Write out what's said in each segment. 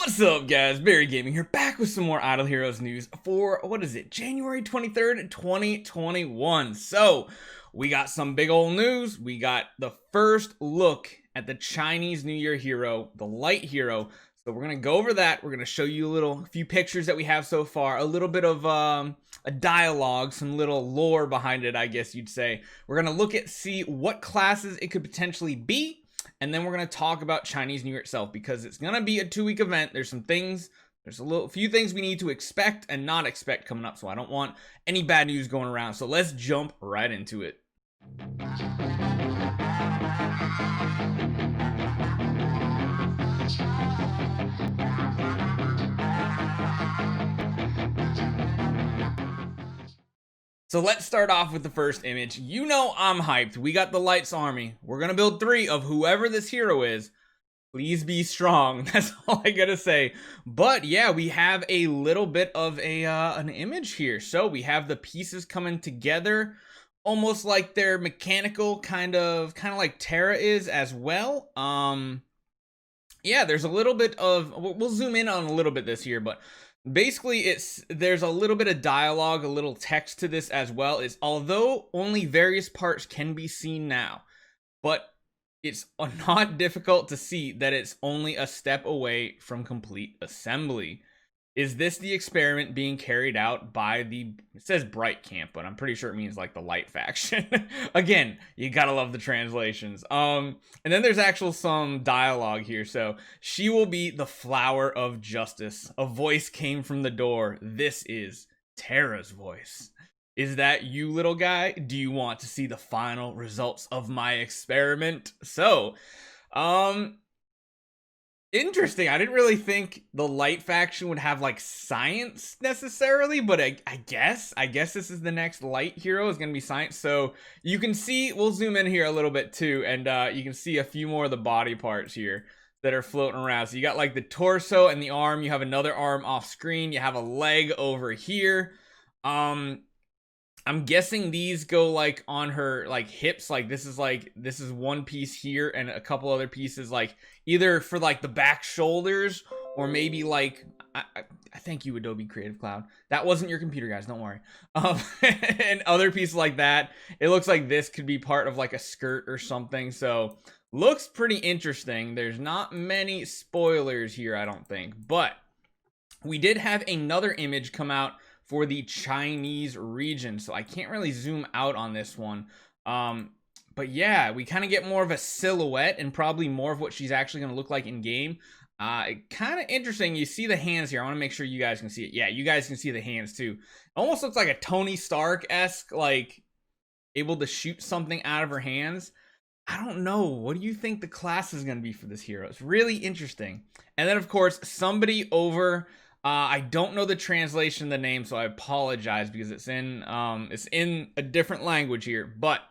What's up, guys? Barry Gaming here, back with some more Idle Heroes news for, what is it, January 23rd, 2021. So, we got some big old news. We got the first look at the Chinese New Year hero, the Light Hero. So, we're going to go over that. We're going to show you a few pictures that we have so far, a little bit of a dialogue, some little lore behind it, I guess you'd say. We're going to look at, see what classes it could potentially be. And then we're going to talk about Chinese New Year itself, because it's going to be a 2-week event. There's some things, there's a few things we need to expect and not expect coming up. So I don't want any bad news going around. So let's jump right into it. So let's start off with the first image. You know I'm hyped. We got the Lights Army. We're going to build 3 of whoever this hero is. Please be strong. That's all I gotta say. But yeah, we have a little bit of an image here. So we have the pieces coming together, almost like they're mechanical, kind of like Terra is as well. Yeah, there's a little bit of, we'll zoom in on a little bit this here, but basically there's a little bit of dialogue, a little text to this as well. Is although only various parts can be seen now, but it's not difficult to see that it's only a step away from complete assembly. Is this the experiment being carried out by it says Bright Camp, but I'm pretty sure it means like the Light faction. Again, you gotta love the translations. And then there's some dialogue here. So, she will be the flower of justice. A voice came from the door. This is Terra's voice. Is that you, little guy? Do you want to see the final results of my experiment? So, interesting. I didn't really think the Light faction would have like science necessarily, but I guess this is the next Light hero is going to be science. So you can see, we'll zoom in here a little bit too, and you can see a few more of the body parts here that are floating around. So you got like the torso and the arm. You have another arm off screen. You have a leg over here. I'm guessing these go like on her like hips. Like this is one piece here and a couple other pieces like either for like the back shoulders or maybe like I thank you, Adobe Creative Cloud. That wasn't your computer, guys, don't worry. And other pieces like that. It looks like this could be part of like a skirt or something. So looks pretty interesting. There's not many spoilers here, I don't think, but we did have another image come out for the Chinese region, so I can't really zoom out on this one. But yeah, we kind of get more of a silhouette and probably more of what she's actually going to look like in game. Kind of interesting. You see the hands here. I want to make sure you guys can see it. Yeah, you guys can see the hands too. Almost looks like a Tony Stark-esque, like able to shoot something out of her hands. I don't know. What do you think the class is going to be for this hero? It's really interesting. And then of course, somebody over, I don't know the translation of the name, so I apologize because it's in a different language here, but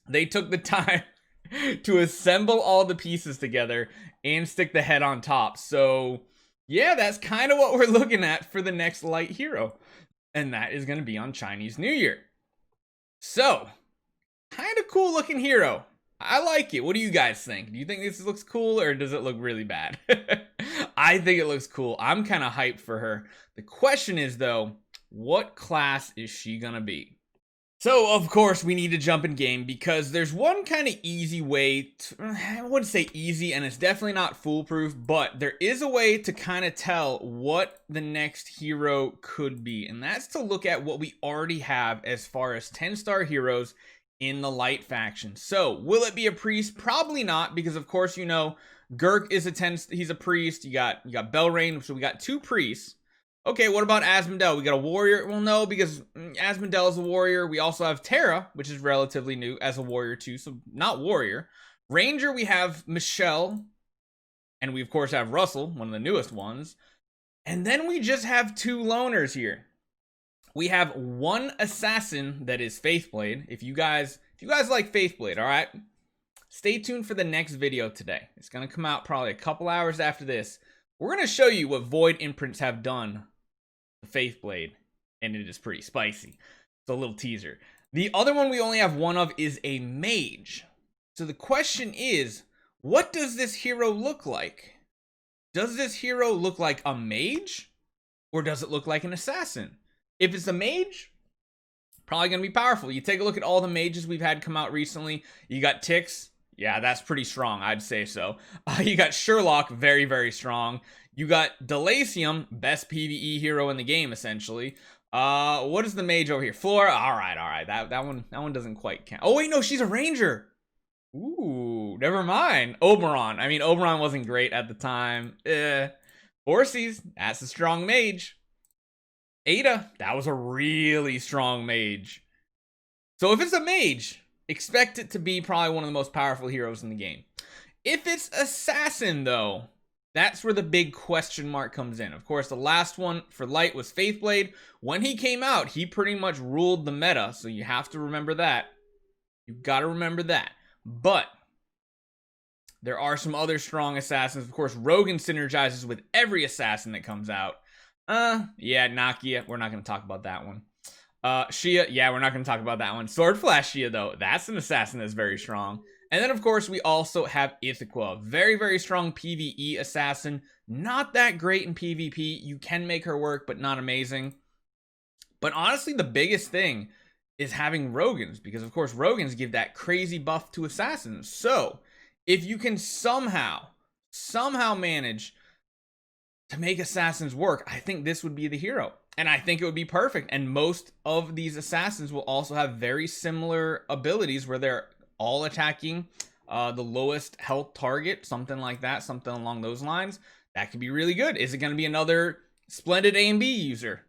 they took the time to assemble all the pieces together and stick the head on top. So yeah, that's kind of what we're looking at for the next Light hero. And that is going to be on Chinese New Year. So, kind of cool looking hero. I like it. What do you guys think? Do you think this looks cool or does it look really bad? I think it looks cool. I'm kind of hyped for her. The question is though, what class is she gonna be? So of course we need to jump in game because there's one kind of easy way to, I wouldn't say easy and it's definitely not foolproof, but there is a way to kind of tell what the next hero could be. And that's to look at what we already have as far as 10-star heroes in the Light faction. So will it be a priest? Probably not, because of course, you know, Gurk is he's a priest. You got Belrain, so we got 2 priests. Okay, what about Asmodel? We got a warrior. Well, no, because Asmodel is a warrior. We also have Terra, which is relatively new, as a warrior too, so not warrior. Ranger, we have Michelle, and we of course have Russell, one of the newest ones. And then we just have 2 loners here. We have 1 assassin that is Faithblade. If you guys like Faithblade, all right, stay tuned for the next video today. It's gonna come out probably a couple hours after this. We're gonna show you what Void imprints have done to Faithblade, and it is pretty spicy. It's a little teaser. The other one we only have 1 of is a mage. So the question is, what does this hero look like? does this hero look like a mage or does it look like an assassin? If it's a mage, probably going to be powerful. You take a look at all the mages we've had come out recently. You got Tix. Yeah, that's pretty strong. I'd say so. You got Sherlock. Very, very strong. You got Delacium, best PvE hero in the game, essentially. What is the mage over here? Flora. All right. That one doesn't quite count. Oh, wait, no, she's a ranger. Ooh, never mind. Oberon. I mean, Oberon wasn't great at the time. Orsies, that's a strong mage. Ada, that was a really strong mage. So if it's a mage, expect it to be probably one of the most powerful heroes in the game. If it's assassin, though, that's where the big question mark comes in. Of course, the last one for Light was Faithblade. When he came out, he pretty much ruled the meta, so you have to remember that. You've got to remember that. But there are some other strong assassins. Of course, Rogan synergizes with every assassin that comes out. Yeah, Nakia, we're not going to talk about that one. Shia, yeah, we're not going to talk about that one. Sword Flash Shia, though, that's an assassin that's very strong. And then, of course, we also have Ithaca, very, very strong PvE assassin. Not that great in PvP. You can make her work, but not amazing. But honestly, the biggest thing is having Rogans, because of course Rogans give that crazy buff to assassins. So if you can somehow manage to make assassins work, I think this would be the hero, and I think it would be perfect. And most of these assassins will also have very similar abilities where they're all attacking the lowest health target, something like that, something along those lines. That could be really good. Is it going to be another Splendid A and B user?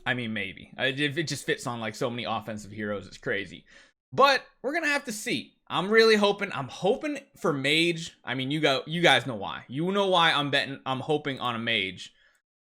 I mean, maybe. It just fits on like so many offensive heroes. It's crazy. But we're going to have to see. I'm really hoping. I'm hoping for mage. I mean, you guys know why. You know why I'm hoping on a mage.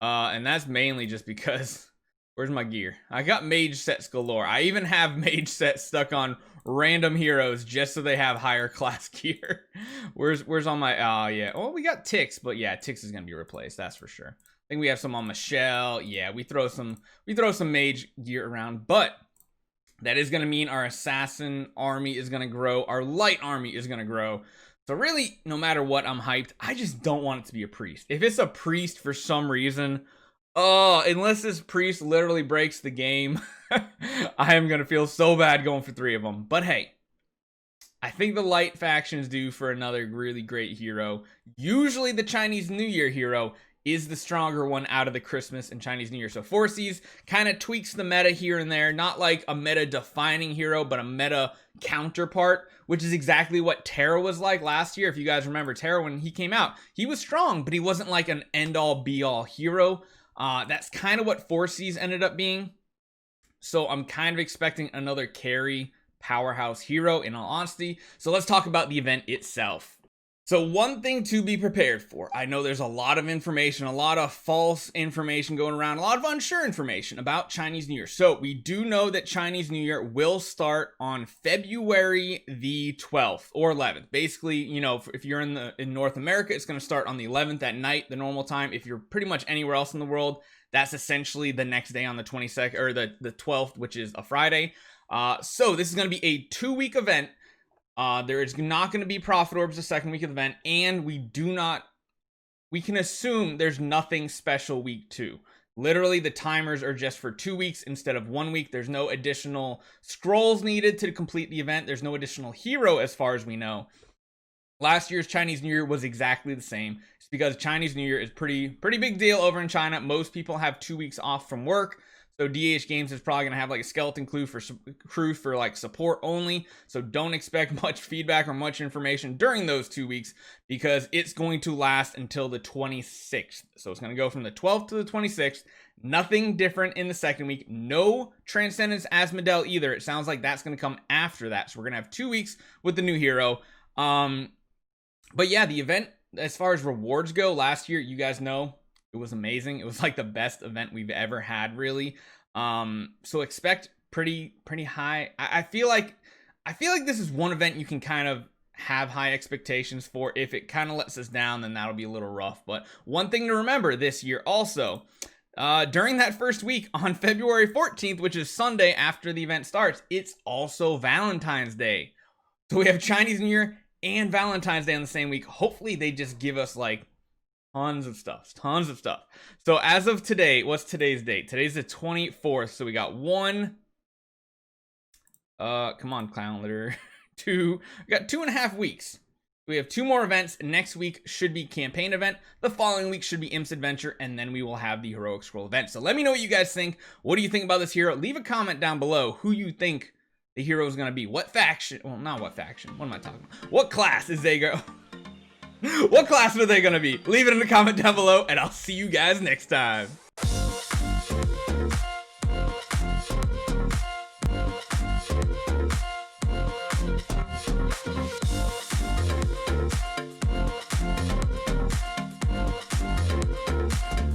And that's mainly just because where's my gear? I got mage sets galore. I even have mage sets stuck on random heroes just so they have higher class gear. Where's all my yeah. Oh, we got Tix, but yeah, Tix is going to be replaced. That's for sure. I think we have some on Michelle. Yeah, we throw some mage gear around, but that is going to mean our assassin army is going to grow. Our light army is going to grow. So really, no matter what, I'm hyped. I just don't want it to be a priest. If it's a priest for some reason, unless this priest literally breaks the game, I am going to feel so bad going for 3 of them. But hey, I think the light faction is due for another really great hero. Usually the Chinese New Year hero is the stronger one out of the Christmas and Chinese New Year. So 4Cs kind of tweaks the meta here and there. Not like a meta-defining hero, but a meta counterpart, which is exactly what Terra was like last year. If you guys remember Terra, when he came out, he was strong, but he wasn't like an end-all, be-all hero. That's kind of what 4Cs ended up being. So I'm kind of expecting another carry powerhouse hero, in all honesty. So let's talk about the event itself. So one thing to be prepared for. I know there's a lot of information, a lot of false information going around, a lot of unsure information about Chinese New Year. So we do know that Chinese New Year will start on February the 12th or 11th. Basically, you know, if you're in North America, it's going to start on the 11th at night, the normal time. If you're pretty much anywhere else in the world, that's essentially the next day on the 22nd or the 12th, which is a Friday. So this is going to be a 2-week event. There is not going to be profit orbs the second week of the event, and we can assume there's nothing special week 2. Literally, the timers are just for 2 weeks instead of 1 week. There's no additional scrolls needed to complete the event. There's no additional hero as far as we know. Last year's Chinese New Year was exactly the same. It's because Chinese New Year is pretty big deal over in China. Most people have 2 weeks off from work. So DH Games is probably going to have like a skeleton crew for like support only. So don't expect much feedback or much information during those 2 weeks because it's going to last until the 26th. So it's going to go from the 12th to the 26th. Nothing different in the second week. No Transcendence Asmodel either. It sounds like that's going to come after that. So we're going to have 2 weeks with the new hero. But yeah, the event, as far as rewards go, last year, you guys know, it was amazing. It was like the best event we've ever had, really. So expect pretty high. I feel like this is one event you can kind of have high expectations for. If it kind of lets us down, then that'll be a little rough. But one thing to remember this year also, during that first week on February 14th, which is Sunday after the event starts, it's also Valentine's Day. So we have Chinese New Year and Valentine's Day on the same week. Hopefully they just give us like Tons of stuff. Tons of stuff. So as of today, what's today's date? Today's the 24th. So we got one. Come on, calendar. We got 2.5 weeks. We have 2 more events. Next week should be campaign event. The following week should be Imp's Adventure, and then we will have the Heroic Scroll event. So let me know what you guys think. What do you think about this hero? Leave a comment down below who you think the hero is going to be. What faction? Well, not what faction. What am I talking about? What class is they go? What class are they going to be? Leave it in the comment down below, and I'll see you guys next time.